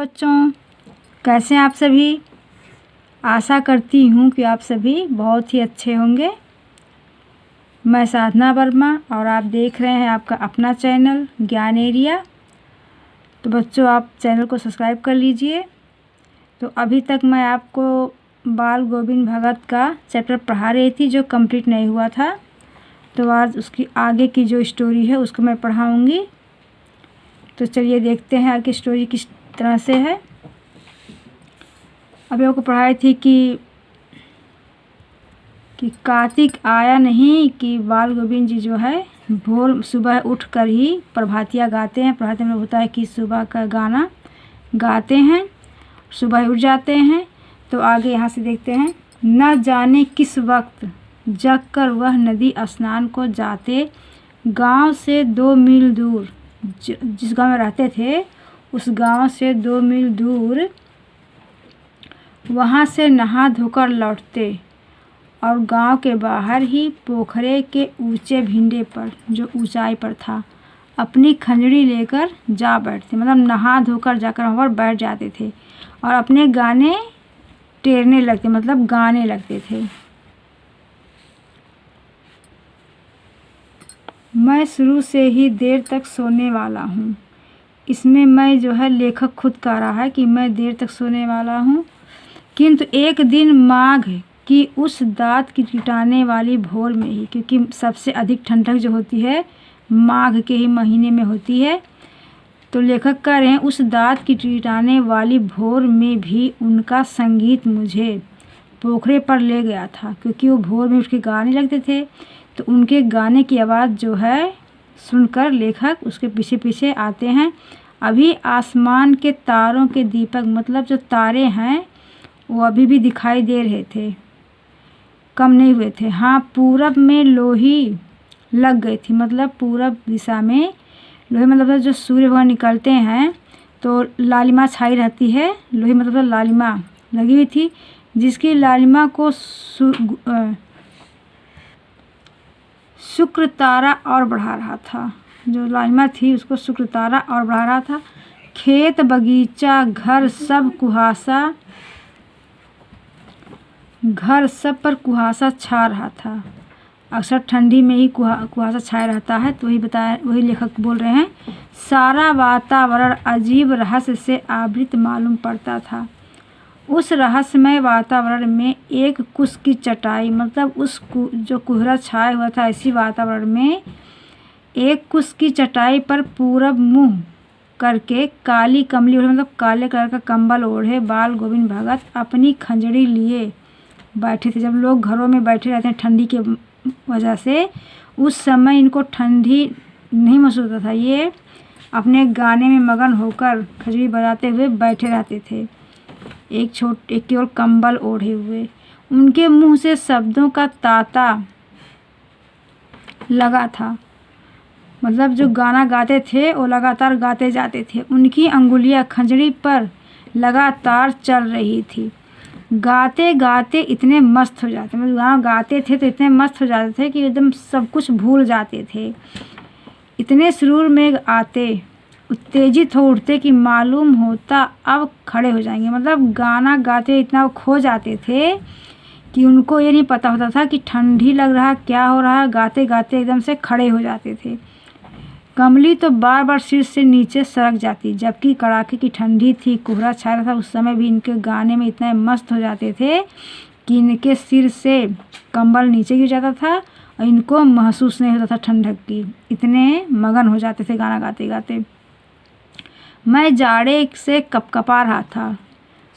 बच्चों, कैसे हैं आप सभी। आशा करती हूँ कि आप सभी बहुत ही अच्छे होंगे। मैं साधना वर्मा और आप देख रहे हैं आपका अपना चैनल ज्ञान एरिया। तो बच्चों, आप चैनल को सब्सक्राइब कर लीजिए। तो अभी तक मैं आपको बाल गोविंद भगत का चैप्टर पढ़ा रही थी जो कंप्लीट नहीं हुआ था। तो आज उसकी आगे की जो स्टोरी है उसको मैं पढ़ाऊँगी। तो चलिए देखते हैं आगे स्टोरी किस तरह से है। अभी आपको पढ़ाई थी कि कार्तिक आया नहीं कि बाल गोविंद जी जो है भोर सुबह उठकर ही प्रभातिया गाते हैं। प्रभातिया में होता है कि सुबह का गाना गाते हैं, सुबह उठ जाते हैं। तो आगे यहाँ से देखते हैं। न जाने किस वक्त जग कर वह नदी स्नान को जाते, गांव से 2 मील दूर, जिस गांव में रहते थे उस गांव से 2 मील दूर वहाँ से नहा धोकर लौटते और गांव के बाहर ही पोखरे के ऊंचे भिंडे पर, जो ऊंचाई पर था, अपनी खंजड़ी लेकर जा बैठते। मतलब नहा धोकर जाकर वहाँ पर बैठ जाते थे और अपने गाने टेरने लगते, मतलब गाने लगते थे। मैं शुरू से ही देर तक सोने वाला हूँ। इसमें मैं जो है लेखक खुद कह रहा है कि मैं देर तक सोने वाला हूँ। किंतु एक दिन माघ की उस दाँत की टिटाने वाली भोर में ही, क्योंकि सबसे अधिक ठंडक जो होती है माघ के ही महीने में होती है, तो लेखक कह रहे हैं उस दाँत की टिटाने वाली भोर में भी उनका संगीत मुझे पोखरे पर ले गया था। क्योंकि वो भोर में उठ के गाने लगते थे, तो उनके गाने की आवाज़ जो है सुनकर लेखक उसके पीछे पीछे आते हैं। अभी आसमान के तारों के दीपक, मतलब जो तारे हैं वो अभी भी दिखाई दे रहे थे, कम नहीं हुए थे। हाँ, पूरब में लोही लग गई थी। मतलब पूरब दिशा में लोही, मतलब जो सूर्य भगवान निकलते हैं तो लालिमा छाई रहती है। लोही मतलब लालिमा लगी हुई थी, जिसकी लालिमा को शुक्र तारा और बढ़ा रहा था। जो लालिमा थी उसको शुक्र तारा और बढ़ा रहा था। खेत बगीचा घर सब कुहासा, घर सब पर कुहासा छा रहा था। अक्सर ठंडी में ही कुहासा छाया रहता है। तो वही लेखक बोल रहे हैं। सारा वातावरण अजीब रहस्य से आवृत मालूम पड़ता था। उस रहस्यमय वातावरण में एक कुश की चटाई, मतलब जो कोहरा छाया हुआ था, इसी वातावरण में एक कुश की चटाई पर पूरब मुंह करके काली कमली ओढ़े, मतलब काले कलर का कंबल ओढ़े बाल गोविंद भगत अपनी खंजड़ी लिए बैठे थे। जब लोग घरों में बैठे रहते हैं ठंडी के वजह से, उस समय इनको ठंडी नहीं महसूस होता था। ये अपने गाने में मगन होकर खंजड़ी बजाते हुए बैठे रहते थे, एक केवल कंबल ओढ़े हुए। उनके मुंह से शब्दों का तांता लगा था। मतलब जो गाना गाते थे वो लगातार गाते जाते थे। उनकी अंगुलियां खंजड़ी पर लगातार चल रही थी। गाते गाते इतने मस्त हो जाते, मतलब गाना गाते थे तो इतने मस्त हो जाते थे कि एकदम सब कुछ भूल जाते थे। इतने सुरूर में आते, उत्तेजित हो उठते कि मालूम होता अब खड़े हो जाएंगे। मतलब गाना गाते इतना खो जाते थे कि उनको ये नहीं पता होता था कि ठंडी लग रहा, क्या हो रहा है। गाते गाते एकदम से खड़े हो जाते थे। कमली तो बार बार सिर से नीचे सरक जाती, जबकि कड़ाके की ठंडी थी, कोहरा छा रहा था। उस समय भी इनके गाने में इतने मस्त हो जाते थे कि इनके सिर से कंबल नीचे गिर जाता था और इनको महसूस नहीं होता था ठंडक की। इतने मगन हो जाते थे गाना गाते गाते। मैं जाड़े से कपकपा रहा था।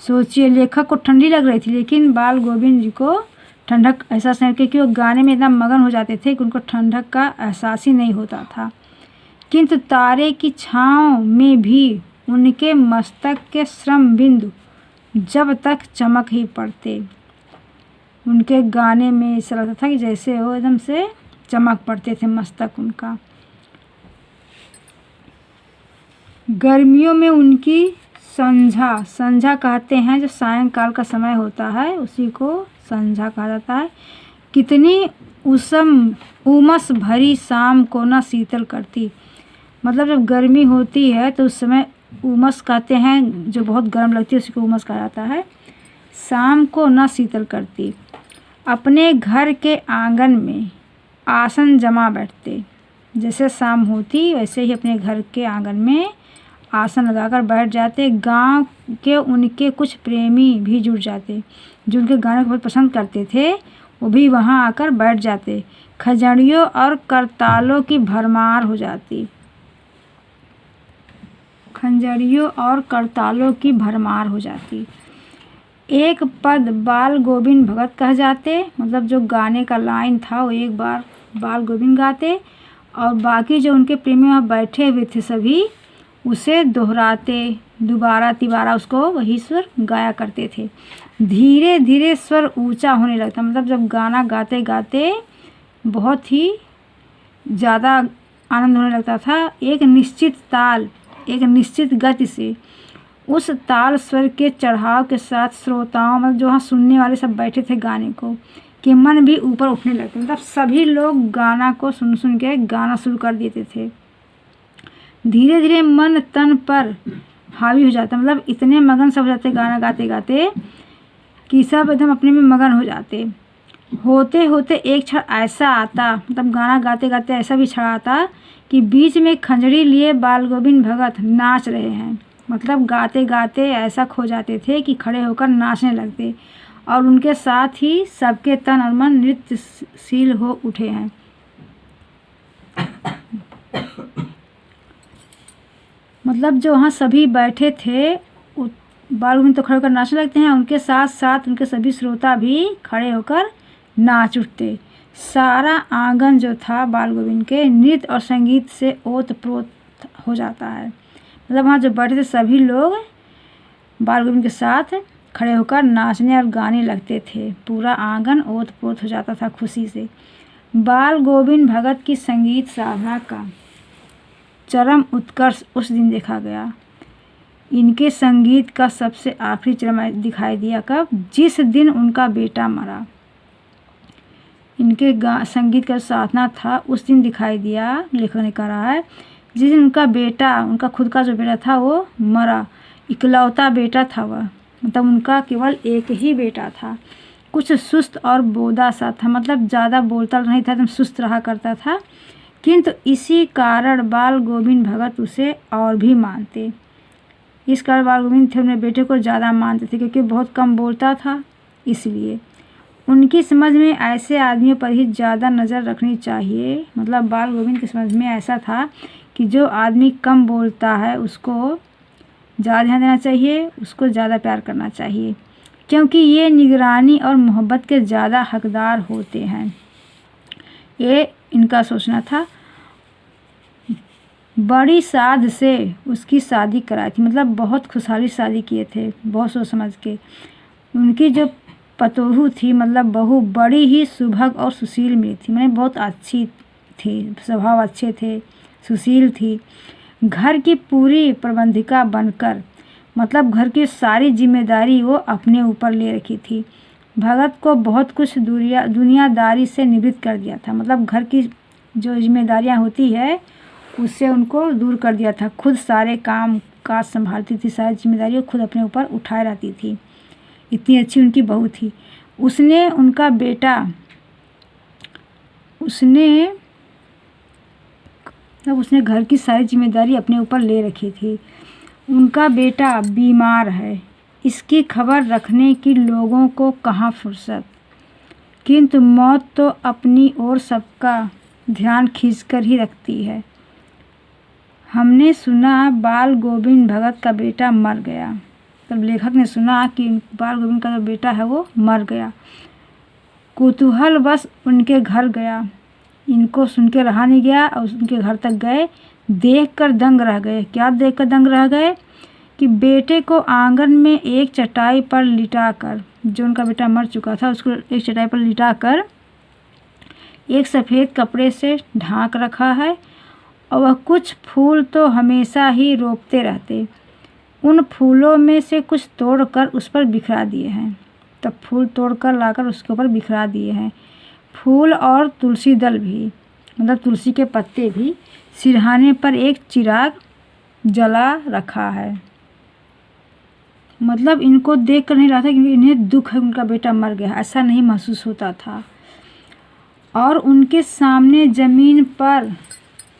सोचिए, लेखक को ठंडी लग रही थी, लेकिन बाल गोविंद जी को ठंडक एहसास नहीं, क्योंकि वो गाने में इतना मगन हो जाते थे कि उनको ठंडक का एहसास ही नहीं होता था। किंतु तारे की छाँव में भी उनके मस्तक के श्रम बिंदु जब तक चमक ही पड़ते। उनके गाने में ऐसा लगता था कि जैसे वो एकदम से चमक पड़ते थे मस्तक उनका। गर्मियों में उनकी संझा कहते हैं, जो सायंकाल का समय होता है उसी को संझा कहा जाता है। कितनी उमस भरी शाम को न शीतल करती। मतलब जब गर्मी होती है तो उस समय उमस कहते हैं, जो बहुत गर्म लगती है उसी को उमस कहा जाता है। शाम को न शीतल करती, अपने घर के आंगन में आसन जमा बैठते। जैसे शाम होती वैसे ही अपने घर के आंगन में आसन लगाकर बैठ जाते। गांव के उनके कुछ प्रेमी भी जुड़ जाते, जो उनके गाने को बहुत पसंद करते थे, वो भी वहां आकर बैठ जाते। खजड़ियों और करतालों की भरमार हो जाती। खंजड़ियों और करतालों की भरमार हो जाती। एक पद बाल गोविंद भगत कह जाते, मतलब जो गाने का लाइन था वो एक बार बाल गोविंद गाते, और बाकी जो उनके प्रेमी वहाँ बैठे हुए थे सभी उसे दोहराते, दोबारा तिबारा उसको वही स्वर गाया करते थे। धीरे धीरे स्वर ऊंचा होने लगता, मतलब जब गाना गाते गाते बहुत ही ज़्यादा आनंद होने लगता था। एक निश्चित ताल, एक निश्चित गति से उस ताल स्वर के चढ़ाव के साथ श्रोताओं, मतलब जो वहाँ सुनने वाले सब बैठे थे गाने को, के मन भी ऊपर उठने लगते। मतलब सभी लोग गाना को सुन सुन के गाना शुरू कर देते थे। धीरे धीरे मन तन पर हावी हो जाता, मतलब इतने मगन सब हो जाते गाना गाते गाते कि सब एकदम अपने में मगन हो जाते। होते होते एक क्षण ऐसा आता, मतलब गाना गाते गाते ऐसा भी क्षण आता कि बीच में खंजड़ी लिए बाल गोविंद भगत नाच रहे हैं। मतलब गाते गाते ऐसा खो जाते थे कि खड़े होकर नाचने लगते, और उनके साथ ही सबके तन और मन नृत्यशील हो उठे हैं। मतलब जो वहाँ सभी बैठे थे बाल गोविंद तो खड़े होकर नाचने लगते हैं, उनके साथ साथ उनके सभी श्रोता भी खड़े होकर नाच उठते। सारा आंगन जो था बाल गोविंद के नृत्य और संगीत से ओत-प्रोत हो जाता है। मतलब वहाँ जो बैठे थे सभी लोग बाल गोविंद के साथ खड़े होकर नाचने और गाने लगते थे। पूरा आंगन ओत-प्रोत हो जाता था खुशी से। बाल गोविंद भगत की संगीत साधना का चरम उत्कर्ष उस दिन देखा गया। इनके संगीत का सबसे आखिरी चरम दिखाई दिया कब? जिस दिन उनका बेटा मरा। इनके संगीत का साधना था उस दिन दिखाई दिया, लेखक ने कहा है, जिस दिन उनका बेटा, उनका खुद का जो बेटा था वो मरा। इकलौता बेटा था वह, मतलब उनका केवल एक ही बेटा था। कुछ सुस्त और बोदा सा था, मतलब ज़्यादा बोलता नहीं था, एकदम सुस्त रहा करता था। किंतु इसी कारण बाल गोविंद भगत उसे और भी मानते। इस कारण बाल गोविंद थे अपने बेटे को ज़्यादा मानते थे, क्योंकि बहुत कम बोलता था। इसलिए उनकी समझ में ऐसे आदमियों पर ही ज़्यादा नज़र रखनी चाहिए। मतलब बाल गोविंद की समझ में ऐसा था कि जो आदमी कम बोलता है उसको ज़्यादा ध्यान देना चाहिए, उसको ज़्यादा प्यार करना चाहिए, क्योंकि ये निगरानी और मोहब्बत के ज़्यादा हकदार होते हैं। ये इनका सोचना था। बड़ी साध से उसकी शादी कराई थी, मतलब बहुत खुशहाली शादी किए थे, बहुत सोच समझ के। उनकी जो पतोहू थी, मतलब बहू, बड़ी ही सुभग और सुशील मिली थी, मैंने बहुत अच्छी थी, स्वभाव अच्छे थे, सुशील थी। घर की पूरी प्रबंधिका बनकर, मतलब घर की सारी जिम्मेदारी वो अपने ऊपर ले रखी थी। भगत को बहुत कुछ दुनियादारी से निवृत्त कर दिया था, मतलब घर की जो जिम्मेदारियां होती है उससे उनको दूर कर दिया था। खुद सारे काम काज संभालती थी, सारी जिम्मेदारियाँ खुद अपने ऊपर उठाए रहती थी। इतनी अच्छी उनकी बहू थी। उसने उनका बेटा, उसने घर की सारी जिम्मेदारी अपने ऊपर ले रखी थी। उनका बेटा बीमार है, इसकी खबर रखने की लोगों को कहाँ फुर्सत। किंतु मौत तो अपनी ओर सबका ध्यान खींचकर ही रखती है। हमने सुना बाल गोविंद भगत का बेटा मर गया। तब लेखक ने सुना कि बाल गोविंद का जो बेटा है वो मर गया। कुतूहल बस उनके घर गया। इनको सुन के रहा नहीं गया और उनके घर तक गए। देखकर दंग रह गए। क्या देखकर दंग रह गए? कि बेटे को आंगन में एक चटाई पर लिटाकर, जो उनका बेटा मर चुका था उसको एक चटाई पर लिटाकर एक सफ़ेद कपड़े से ढांक रखा है, और वह कुछ फूल तो हमेशा ही रोपते रहते। उन फूलों में से कुछ तोड़कर उस पर बिखरा दिए हैं। तब फूल तोड़कर लाकर उसके ऊपर बिखरा दिए हैं। फूल और तुलसी दल भी, मतलब तुलसी के पत्ते भी। सिरहाने पर एक चिराग जला रखा है। मतलब इनको देख कर नहीं रहा था क्योंकि इन्हें दुख है, उनका बेटा मर गया, ऐसा नहीं महसूस होता था। और उनके सामने ज़मीन पर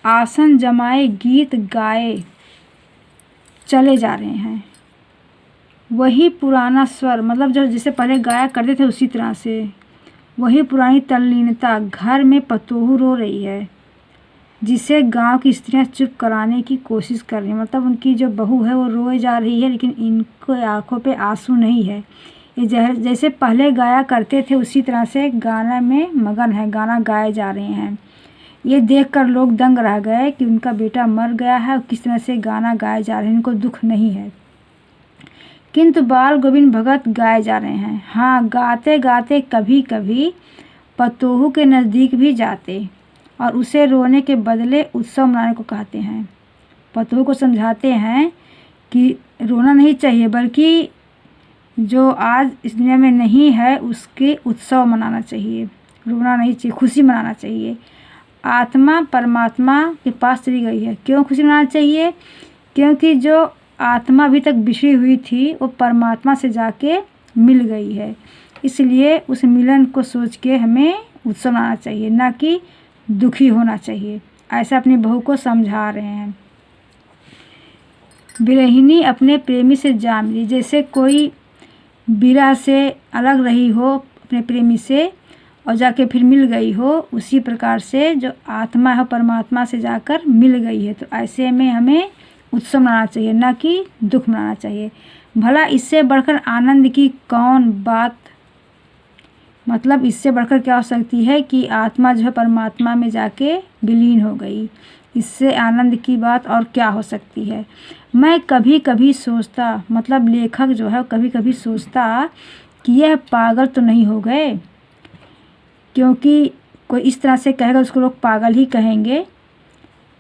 आसन जमाए गीत गाए चले जा रहे हैं। वही पुराना स्वर, मतलब जो जिसे पहले गाया करते थे उसी तरह से, वही पुरानी तल्लीनता। घर में पतोहू रो रही है जिसे गांव की स्त्रियां चुप कराने की कोशिश कर रही हैं। मतलब उनकी जो बहू है वो रोए जा रही है, लेकिन इनको आंखों पे आंसू नहीं है। ये जैसे पहले गाया करते थे उसी तरह से गाना में मगन है, गाना गाए जा रहे हैं। ये देखकर लोग दंग रह गए कि उनका बेटा मर गया है और किस तरह से गाना गाए जा रहे हैं, इनको दुख नहीं है। किंतु बाल गोविंद भगत गाए जा रहे हैं। हाँ, गाते गाते कभी कभी पतोहू के नज़दीक भी जाते और उसे रोने के बदले उत्सव मनाने को कहते हैं। पतोहू को समझाते हैं कि रोना नहीं चाहिए, बल्कि जो आज इस दुनिया में नहीं है उसके उत्सव मनाना चाहिए, रोना नहीं चाहिए, खुशी मनाना चाहिए। आत्मा परमात्मा के पास चली गई है। क्यों खुशी मनाना चाहिए? क्योंकि जो आत्मा अभी तक बिछड़ी हुई थी वो परमात्मा से जाके मिल गई है, इसलिए उस मिलन को सोच के हमें उत्सव मनाना चाहिए, ना कि दुखी होना चाहिए। ऐसा अपनी बहू को समझा रहे हैं। विरहिणी अपने प्रेमी से जा मिली। जैसे कोई विरह से अलग रही हो अपने प्रेमी से और जाके फिर मिल गई हो, उसी प्रकार से जो आत्मा है परमात्मा से जाकर मिल गई है। तो ऐसे में हमें उत्सव मनाना चाहिए, ना कि दुख मनाना चाहिए। भला इससे बढ़कर आनंद की कौन बात, मतलब इससे बढ़कर क्या हो सकती है कि आत्मा जो है परमात्मा में जाके विलीन हो गई। इससे आनंद की बात और क्या हो सकती है। मैं कभी कभी सोचता, मतलब लेखक जो है कभी कभी सोचता कि यह पागल तो नहीं हो गए, क्योंकि कोई इस तरह से कहेगा उसको लोग पागल ही कहेंगे।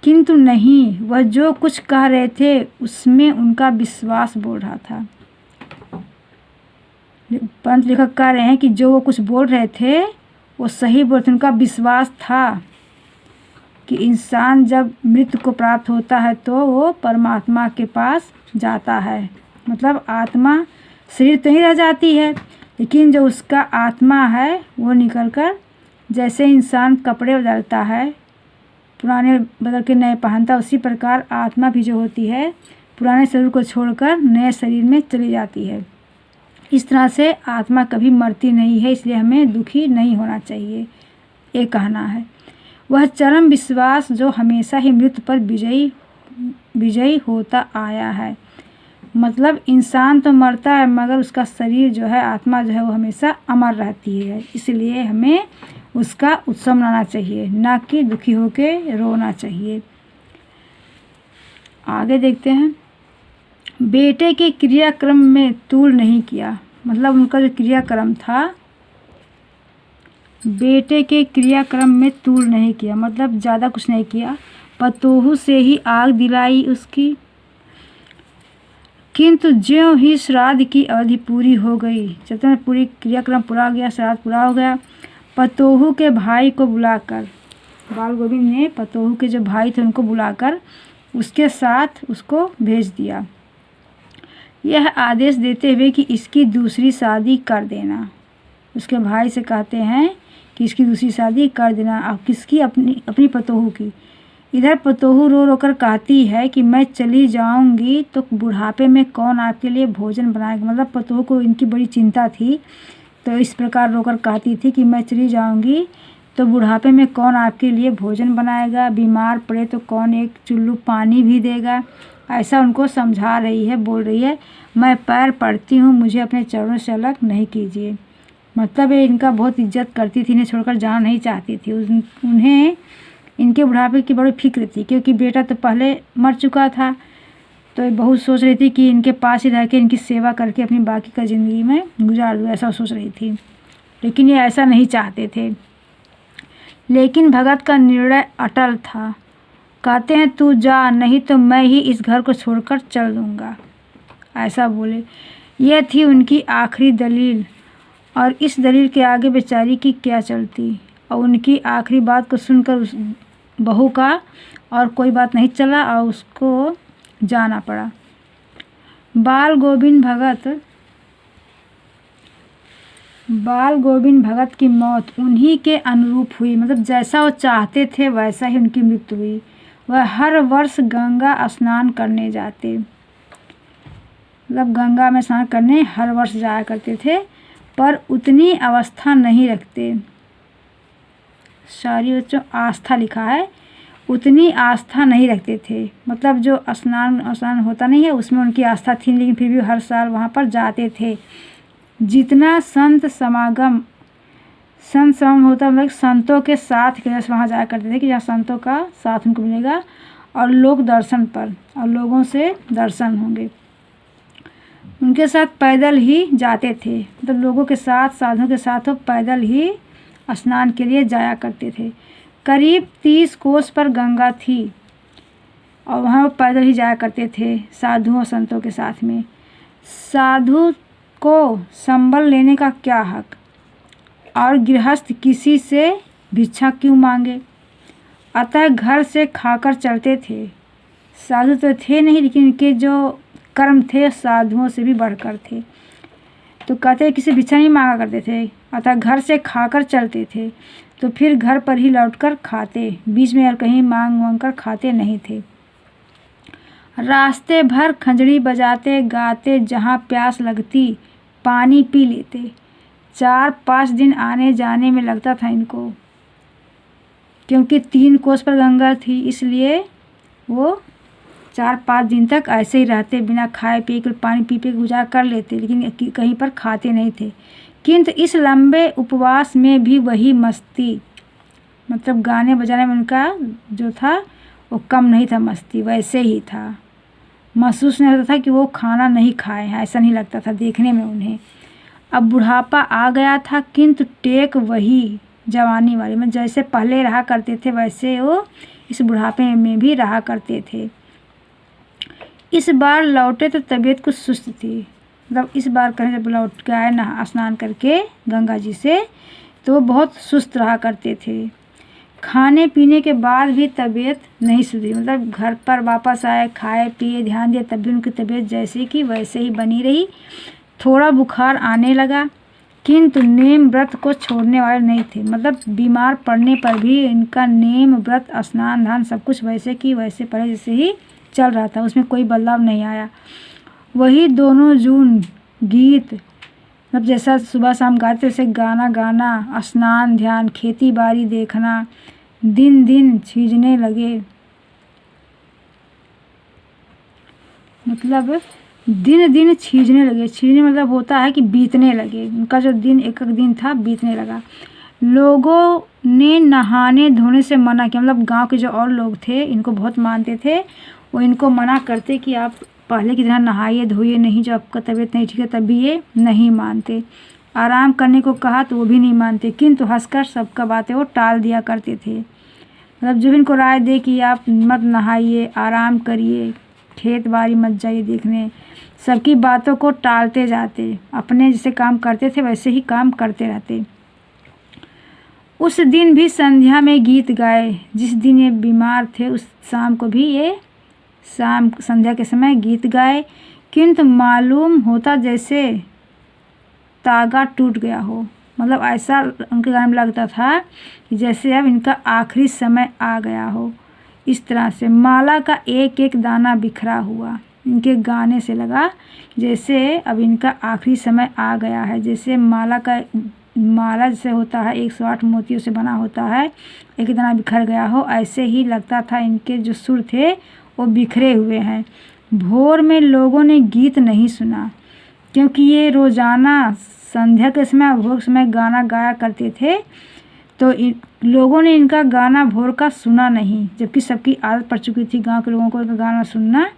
किंतु नहीं, वह जो कुछ कह रहे थे उसमें उनका विश्वास बोल रहा था। पंत लेखक कह रहे हैं कि जो वो कुछ बोल रहे थे वो सही बोल रहे थे, उनका विश्वास था कि इंसान जब मृत्यु को प्राप्त होता है तो वो परमात्मा के पास जाता है। मतलब आत्मा शरीर तो नहीं रह जाती है, लेकिन जो उसका आत्मा है वो निकलकर, जैसे इंसान कपड़े बदलता है, पुराने बदल के नए पहनता, उसी प्रकार आत्मा भी जो होती है पुराने शरीर को छोड़कर नए शरीर में चली जाती है। इस तरह से आत्मा कभी मरती नहीं है, इसलिए हमें दुखी नहीं होना चाहिए, ये कहना है। वह चरम विश्वास जो हमेशा ही मृत्यु पर विजयी होता आया है। मतलब इंसान तो मरता है मगर उसका शरीर जो है, आत्मा जो है वो हमेशा अमर रहती है, इसलिए हमें उसका उत्सव मनाना चाहिए, ना कि दुखी होकर रोना चाहिए। आगे देखते हैं। बेटे के क्रियाक्रम में तूल नहीं किया। मतलब उनका जो क्रियाक्रम था, बेटे के क्रियाक्रम में तूल नहीं किया, मतलब ज़्यादा कुछ नहीं किया। पतोहू से ही आग दिलाई उसकी, किंतु ज्यों ही श्राद्ध की अवधि पूरी हो गई, जब तक पूरी क्रियाक्रम पूरा हो गया, श्राद्ध पूरा हो गया, पतोहू के भाई को बुलाकर, बाल गोविंद ने पतोहू के जो भाई थे उनको बुलाकर उसके साथ उसको भेज दिया, यह आदेश देते हुए कि इसकी दूसरी शादी कर देना। उसके भाई से कहते हैं कि इसकी दूसरी शादी कर देना। अब किसकी? अपनी पतोहू की। इधर पतोहू रो रो कर कहती है कि मैं चली जाऊंगी तो बुढ़ापे में कौन आपके लिए भोजन बनाएगा। मतलब पतोहू को इनकी बड़ी चिंता थी, तो इस प्रकार रोकर कहती थी कि मैं चली जाऊंगी तो बुढ़ापे में कौन आपके लिए भोजन बनाएगा, बीमार पड़े तो कौन एक चुल्लू पानी भी देगा। ऐसा उनको समझा रही है, बोल रही है मैं पैर पड़ती हूँ, मुझे अपने चरणों से अलग नहीं कीजिए। मतलब ये इनका बहुत इज्जत करती थी, इन्हें छोड़कर जाना नहीं चाहती थी। उन्हें इनके बुढ़ापे की बड़ी फिक्र थी, क्योंकि बेटा तो पहले मर चुका था, तो बहुत सोच रही थी कि इनके पास ही रह के इनकी सेवा करके अपनी बाकी का ज़िंदगी में गुजार दूँ, ऐसा सोच रही थी। लेकिन ये ऐसा नहीं चाहते थे। लेकिन भगत का निर्णय अटल था। कहते हैं तू जा, नहीं तो मैं ही इस घर को छोड़कर चल दूँगा, ऐसा बोले। यह थी उनकी आखिरी दलील, और इस दलील के आगे बेचारी की क्या चलती। और उनकी आखिरी बात को सुनकर उस बहू का और कोई बात नहीं चला और उसको जाना पड़ा। बाल गोविंद भगत की मौत उन्हीं के अनुरूप हुई, मतलब जैसा वो चाहते थे वैसा ही उनकी मृत्यु हुई। वह हर वर्ष गंगा स्नान करने जाते, मतलब गंगा में स्नान करने हर वर्ष जाया करते थे, पर उतनी अवस्था नहीं रखते। सॉरी बच्चों, आस्था लिखा है, उतनी आस्था नहीं रखते थे, मतलब जो स्नान होता नहीं है उसमें उनकी आस्था थी, लेकिन फिर भी हर साल वहाँ पर जाते थे। जितना संत समागम होता, मतलब संतों के साथ के जैसे वहाँ जाया करते थे कि जहाँ संतों का साथ उनको मिलेगा और लोग दर्शन पर और लोगों से दर्शन होंगे। उनके साथ पैदल ही जाते थे, मतलब लोगों के साथ, साधुओं के साथ वो पैदल ही स्नान के लिए जाया करते थे। करीब 30 कोस पर गंगा थी और वहाँ वो पैदल ही जाया करते थे साधुओं संतों के साथ में। साधु को संबल लेने का क्या हक, और गृहस्थ किसी से भिक्षा क्यों मांगे। अतः घर से खाकर चलते थे। साधु तो थे नहीं, लेकिन इनके जो कर्म थे साधुओं से भी बढ़कर थे। तो कहते किसी भिक्षा नहीं मांगा करते थे, अतः घर से खाकर चलते थे, तो फिर घर पर ही लौटकर खाते, बीच में और कहीं मांग कर खाते नहीं थे। रास्ते भर खंजड़ी बजाते गाते, जहाँ प्यास लगती पानी पी लेते। 4-5 दिन आने जाने में लगता था इनको, क्योंकि 3 कोस पर गंगा थी, इसलिए वो 4-5 दिन तक ऐसे ही रहते, बिना खाए पिए के पानी पी के गुजारा कर लेते, लेकिन कहीं पर खाते नहीं थे। किंतु इस लंबे उपवास में भी वही मस्ती, मतलब गाने बजाने में उनका जो था वो कम नहीं था, मस्ती वैसे ही था। महसूस नहीं होता था कि वो खाना नहीं खाए हैं, ऐसा नहीं लगता था देखने में उन्हें। अब बुढ़ापा आ गया था, किंतु टेक वही जवानी वाली, मतलब जैसे पहले रहा करते थे वैसे वो इस बुढ़ापे में भी रहा करते थे। इस बार लौटे तो तबीयत कुछ सुस्त थी, मतलब इस बार कहीं जब लौट के आए ना स्नान करके गंगा जी से, तो वो बहुत सुस्त रहा करते थे। खाने पीने के बाद भी तबीयत नहीं सुधरी, मतलब घर पर वापस आए, खाए पिए, ध्यान दिए, तब भी उनकी तबीयत जैसे की वैसे ही बनी रही। थोड़ा बुखार आने लगा, किंतु नेम व्रत को छोड़ने वाले नहीं थे, मतलब बीमार पड़ने पर भी इनका नेम व्रत स्नान ध्यान सब कुछ वैसे की वैसे पहले जैसे ही चल रहा था, उसमें कोई बदलाव नहीं आया। वही दोनों जून गीत, मतलब जैसा सुबह शाम गाते वैसे गाना, स्नान ध्यान, खेती बाड़ी देखना दिन दिन छीजने लगे, मतलब दिन दिन छीजने लगे। छीजने मतलब होता है कि बीतने लगे, उनका जो दिन एक एक दिन था बीतने लगा। लोगों ने नहाने धोने से मना किया, मतलब गांव के जो और लोग थे इनको बहुत मानते थे, वो इनको मना करते कि आप पहले की तरह नहाइए धोइए नहीं, जो आपका तबीयत नहीं ठीक है, तभी ये नहीं मानते। आराम करने को कहा तो वो भी नहीं मानते, किंतु हंसकर सबका बातें वो टाल दिया करते थे। मतलब जो इनको राय दे कि आप मत नहाइए, आराम करिए, खेत बाड़ी मत जाइए देखने, सबकी बातों को टालते जाते, अपने जैसे काम करते थे वैसे ही काम करते रहते। उस दिन भी संध्या में गीत गाए, जिस दिन ये बीमार थे उस शाम को भी ये शाम संध्या के समय गीत गाए, किंतु मालूम होता जैसे तागा टूट गया हो, मतलब ऐसा उनके गाने में लगता था कि जैसे अब इनका आखिरी समय आ गया हो। इस तरह से माला का एक एक दाना बिखरा हुआ, इनके गाने से लगा जैसे अब इनका आखिरी समय आ गया है। जैसे माला जैसे होता है 108 मोतियों से बना होता है, एक दाना बिखर गया हो, ऐसे ही लगता था इनके जो सुर थे वो बिखरे हुए हैं। भोर में लोगों ने गीत नहीं सुना, क्योंकि ये रोज़ाना संध्या के समय भोर समय गाना गाया करते थे, तो लोगों ने इनका गाना भोर का सुना नहीं, जबकि सबकी आदत पड़ चुकी थी गांव के लोगों को इनका गाना सुनना।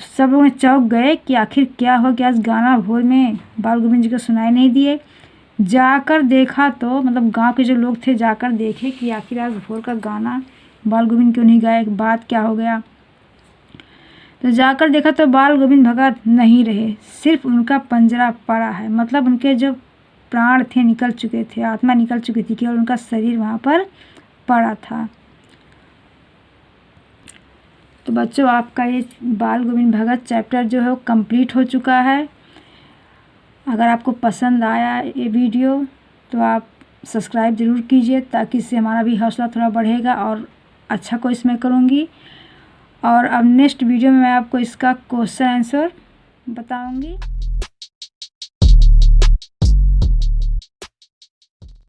सब लोग चौंक गए कि आखिर क्या हो गया, आज गाना भोर में बाल गोविंद जी को सुनाई नहीं दिए। जाकर देखा तो मतलब गांव के जो लोग थे जाकर देखे कि आखिर आज भोर का गाना बाल गोविंद क्यों नहीं गाए, बात क्या हो गया। तो जाकर देखा तो बाल गोविंद भगत नहीं रहे, सिर्फ उनका पंजरा पड़ा है, मतलब उनके जो प्राण थे निकल चुके थे, आत्मा निकल चुकी थी, केवल उनका शरीर वहाँ पर पड़ा था। तो बच्चों आपका ये बाल गोविंद भगत चैप्टर जो है वो कंप्लीट हो चुका है। अगर आपको पसंद आया ये वीडियो तो आप सब्सक्राइब ज़रूर कीजिए, ताकि इससे हमारा भी हौसला थोड़ा बढ़ेगा और अच्छा को इसमें करूँगी। और अब नेक्स्ट वीडियो में मैं आपको इसका क्वेश्चन आंसर बताऊँगी।